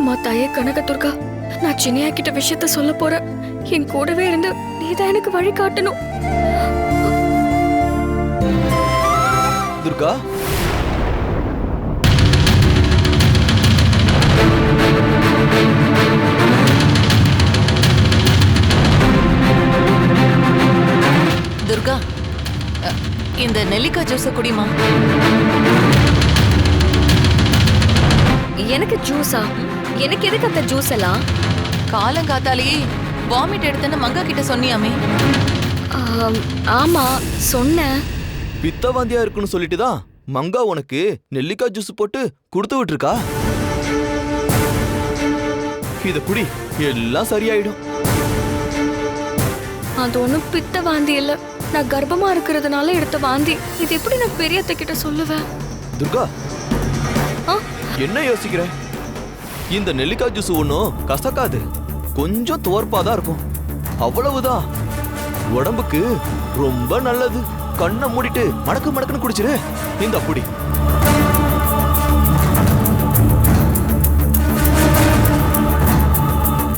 அம்மா தாயே கனகதுர்கா, நான் சின்னையா கிட்ட விஷயத்த சொல்ல போறேன். என் கூடவே இருந்து நீதான் எனக்கு வழி காட்டணும். துர்கா, துர்கா, இந்த நெல்லிக்காய் ஜூஸ குடிமா. எனக்கு ஜூஸா? எனக்கு எதுக்கு அந்த ஜூஸ் எல்லாம்? காலங்காத்தாலேயே வாமிட் எடுத்தேன்னு மங்கா கிட்ட சொன்னியாமே. ஆமா சொன்னேன். பித்தவாந்தியா இருக்குன்னு சொல்லிட்டு தான் மங்கா உனக்கு நெல்லிக்காய் ஜூஸ் போட்டு கொடுத்து விட்டுருக்கா. இத குடி, எல்லாம் சரியாயிடும். அது ஒண்ணும் பித்த வாந்தி இல்ல, நான் கர்ப்பமா இருக்கிறதுனால எடுத்த வாந்தி. இது எப்படி நான் பெரியத்த கிட்ட சொல்லுவேன்? துர்கா, என்ன யோசிக்கிற? இந்த நெல்லிக்காய் ஜூஸ் ஒன்னும் கசக்காது, கொஞ்சம் துவர்ப்பாதான் இருக்கும், அவ்வளவுதான். உடம்புக்கு ரொம்ப நல்லது. கண்ணை மூடிட்டு மடக்கு மடக்குன்னு குடிச்சிரு. இந்த குடி.